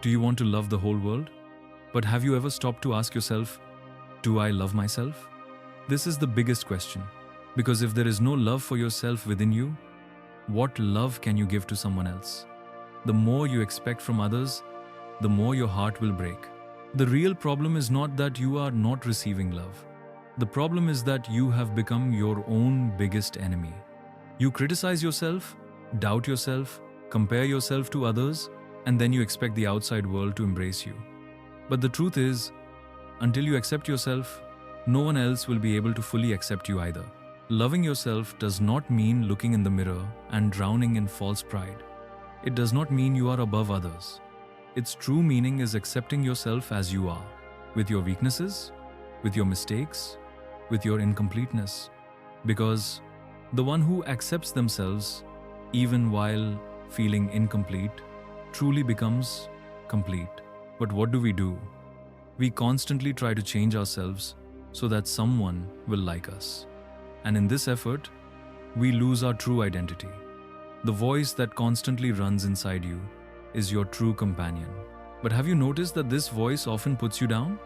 Do you want to love the whole world? But have you ever stopped to ask yourself, do I love myself? This is the biggest question. Because if there is no love for yourself within you, what love can you give to someone else? The more you expect from others, the more your heart will break. The real problem is not that you are not receiving love. The problem is that you have become your own biggest enemy. You criticize yourself, doubt yourself, compare yourself to others, and then you expect the outside world to embrace you. But the truth is, until you accept yourself, no one else will be able to fully accept you either. Loving yourself does not mean looking in the mirror and drowning in false pride. It does not mean you are above others. Its true meaning is accepting yourself as you are, with your weaknesses, with your mistakes, with your incompleteness. Because the one who accepts themselves, even while feeling incomplete, truly becomes complete. But what do? We constantly try to change ourselves so that someone will like us. And in this effort, we lose our true identity. The voice that constantly runs inside you is your true companion. But have you noticed that this voice often puts you down?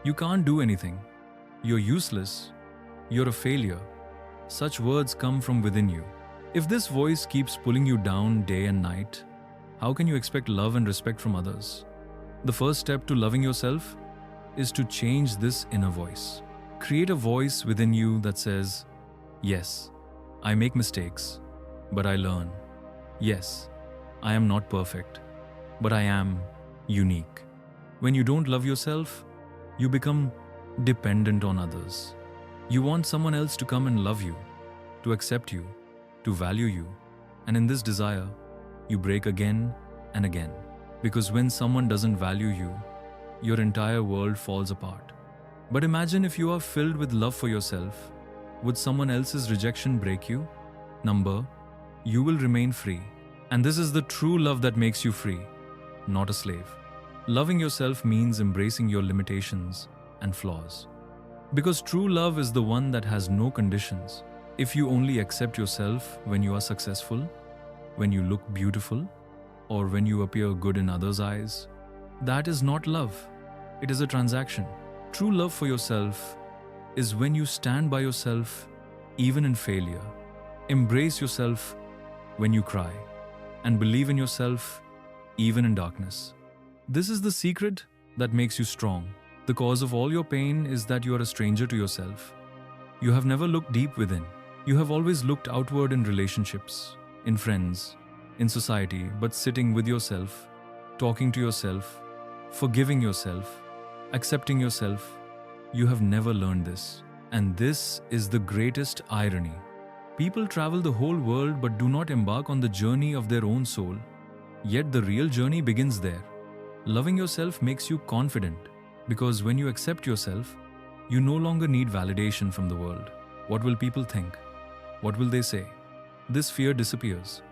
You can't do anything. You're useless. You're a failure. Such words come from within you. If this voice keeps pulling you down day and night, how can you expect love and respect from others? The first step to loving yourself is to change this inner voice. Create a voice within you that says, yes, I make mistakes, but I learn. Yes, I am not perfect, but I am unique. When you don't love yourself, you become dependent on others. You want someone else to come and love you, to accept you, to value you. And in this desire, you break again and again. Because when someone doesn't value you, your entire world falls apart. But imagine if you are filled with love for yourself, would someone else's rejection break you? Number, you will remain free. And this is the true love that makes you free, not a slave. Loving yourself means embracing your limitations and flaws. Because true love is the one that has no conditions. If you only accept yourself when you are successful, when you look beautiful, or when you appear good in others' eyes, that is not love. It is a transaction. True love for yourself is when you stand by yourself even in failure, embrace yourself when you cry, and believe in yourself even in darkness. This is the secret that makes you strong. The cause of all your pain is that you are a stranger to yourself. You have never looked deep within. You have always looked outward in relationships, in friends, in society, but sitting with yourself, talking to yourself, forgiving yourself, accepting yourself, you have never learned this. And this is the greatest irony. People travel the whole world but do not embark on the journey of their own soul. Yet the real journey begins there. Loving yourself makes you confident, because when you accept yourself, you no longer need validation from the world. What will people think? What will they say? This fear disappears.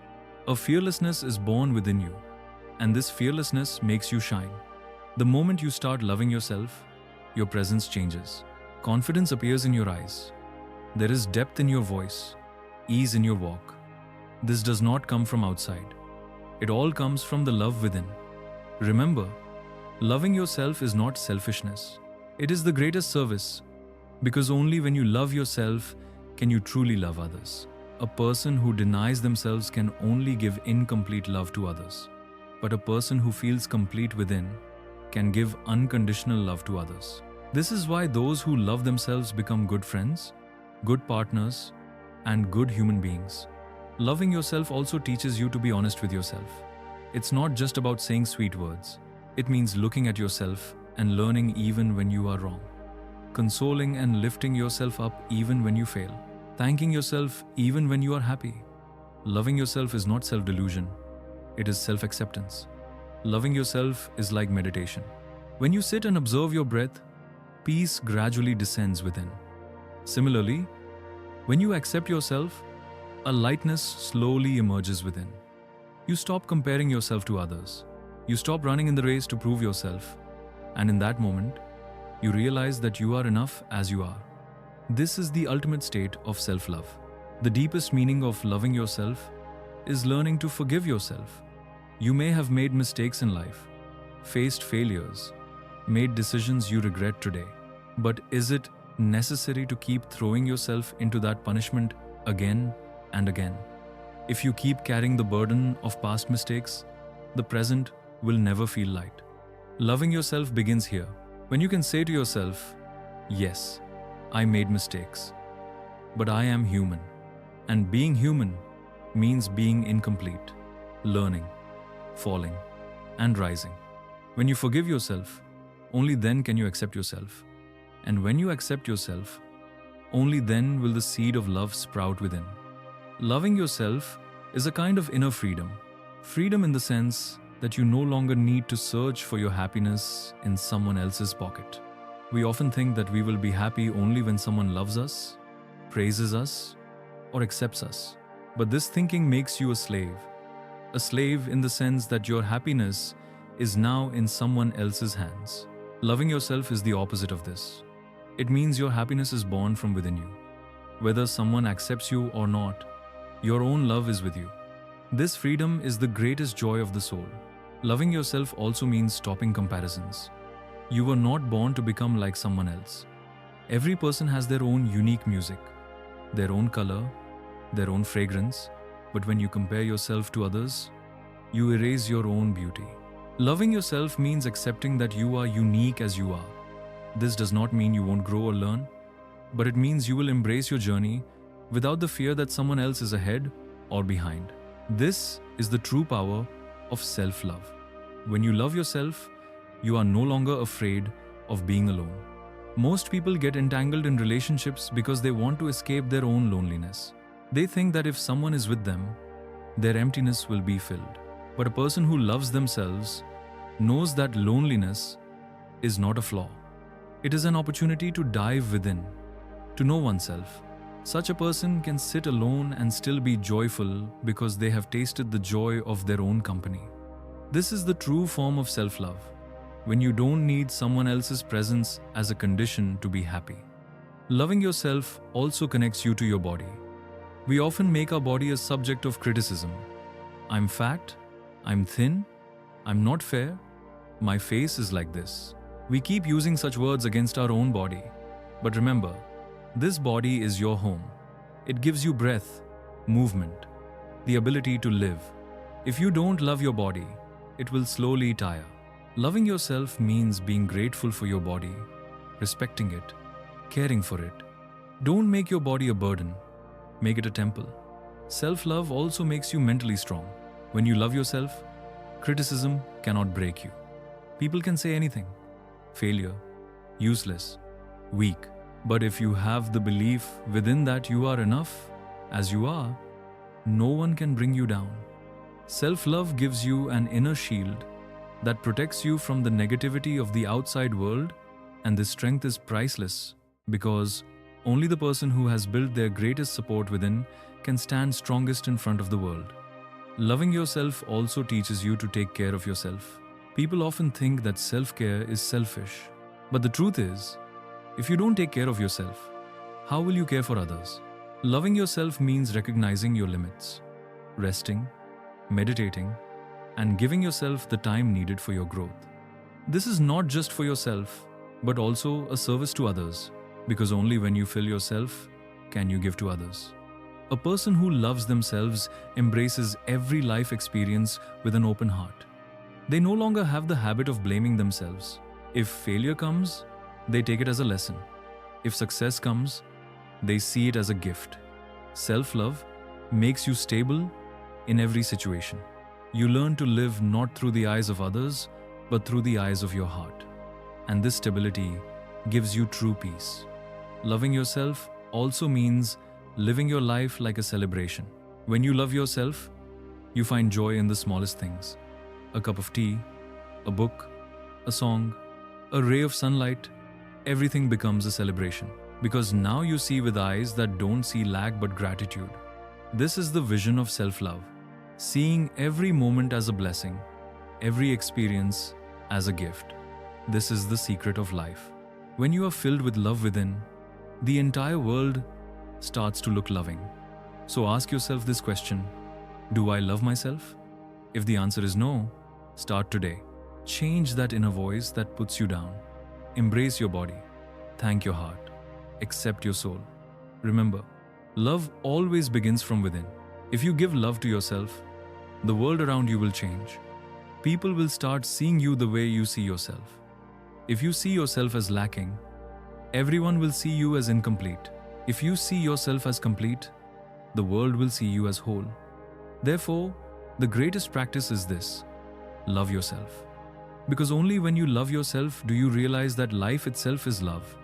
A fearlessness is born within you, and this fearlessness makes you shine. The moment you start loving yourself, your presence changes. Confidence appears in your eyes. There is depth in your voice, ease in your walk. This does not come from outside. It all comes from the love within. Remember, loving yourself is not selfishness. It is the greatest service, because only when you love yourself can you truly love others. A person who denies themselves can only give incomplete love to others. But a person who feels complete within can give unconditional love to others. This is why those who love themselves become good friends, good partners, and good human beings. Loving yourself also teaches you to be honest with yourself. It's not just about saying sweet words. It means looking at yourself and learning even when you are wrong. Consoling and lifting yourself up even when you fail. Thanking yourself even when you are happy. Loving yourself is not self-delusion. It is self-acceptance. Loving yourself is like meditation. When you sit and observe your breath, peace gradually descends within. Similarly, when you accept yourself, a lightness slowly emerges within. You stop comparing yourself to others. You stop running in the race to prove yourself. And in that moment, you realize that you are enough as you are. This is the ultimate state of self-love. The deepest meaning of loving yourself is learning to forgive yourself. You may have made mistakes in life, faced failures, made decisions you regret today. But is it necessary to keep throwing yourself into that punishment again and again? If you keep carrying the burden of past mistakes, the present will never feel light. Loving yourself begins here, when you can say to yourself, yes, I made mistakes, but I am human. And being human means being incomplete, learning, falling, and rising. When you forgive yourself, only then can you accept yourself. And when you accept yourself, only then will the seed of love sprout within. Loving yourself is a kind of inner freedom. Freedom in the sense that you no longer need to search for your happiness in someone else's pocket. We often think that we will be happy only when someone loves us, praises us, or accepts us. But this thinking makes you a slave. A slave in the sense that your happiness is now in someone else's hands. Loving yourself is the opposite of this. It means your happiness is born from within you. Whether someone accepts you or not, your own love is with you. This freedom is the greatest joy of the soul. Loving yourself also means stopping comparisons. You were not born to become like someone else. Every person has their own unique music, their own color, their own fragrance, but when you compare yourself to others, you erase your own beauty. Loving yourself means accepting that you are unique as you are. This does not mean you won't grow or learn, but it means you will embrace your journey without the fear that someone else is ahead or behind. This is the true power of self-love. When you love yourself, you are no longer afraid of being alone. Most people get entangled in relationships because they want to escape their own loneliness. They think that if someone is with them, their emptiness will be filled. But a person who loves themselves knows that loneliness is not a flaw. It is an opportunity to dive within, to know oneself. Such a person can sit alone and still be joyful because they have tasted the joy of their own company. This is the true form of self-love, when you don't need someone else's presence as a condition to be happy. Loving yourself also connects you to your body. We often make our body a subject of criticism. I'm fat, I'm thin, I'm not fair, my face is like this. We keep using such words against our own body. But remember, this body is your home. It gives you breath, movement, the ability to live. If you don't love your body, it will slowly tire. Loving yourself means being grateful for your body, respecting it, caring for it. Don't make your body a burden. Make it a temple. Self-love also makes you mentally strong. When you love yourself, criticism cannot break you. People can say anything. Failure, useless, weak. But if you have the belief within that you are enough, as you are, no one can bring you down. Self-love gives you an inner shield that protects you from the negativity of the outside world, and this strength is priceless because only the person who has built their greatest support within can stand strongest in front of the world. Loving yourself also teaches you to take care of yourself. People often think that self-care is selfish, but the truth is, if you don't take care of yourself, how will you care for others? Loving yourself means recognizing your limits, resting, meditating, and giving yourself the time needed for your growth. This is not just for yourself, but also a service to others, because only when you fill yourself can you give to others. A person who loves themselves embraces every life experience with an open heart. They no longer have the habit of blaming themselves. If failure comes, they take it as a lesson. If success comes, they see it as a gift. Self-love makes you stable in every situation. You learn to live not through the eyes of others, but through the eyes of your heart. And this stability gives you true peace. Loving yourself also means living your life like a celebration. When you love yourself, you find joy in the smallest things. A cup of tea, a book, a song, a ray of sunlight, everything becomes a celebration. Because now you see with eyes that don't see lack but gratitude. This is the vision of self-love. Seeing every moment as a blessing, every experience as a gift. This is the secret of life. When you are filled with love within, the entire world starts to look loving. So ask yourself this question: do I love myself? If the answer is no, start today. Change that inner voice that puts you down. Embrace your body. Thank your heart. Accept your soul. Remember, love always begins from within. If you give love to yourself, the world around you will change. People will start seeing you the way you see yourself. If you see yourself as lacking, everyone will see you as incomplete. If you see yourself as complete, the world will see you as whole. Therefore, the greatest practice is this: love yourself. Because only when you love yourself do you realize that life itself is love.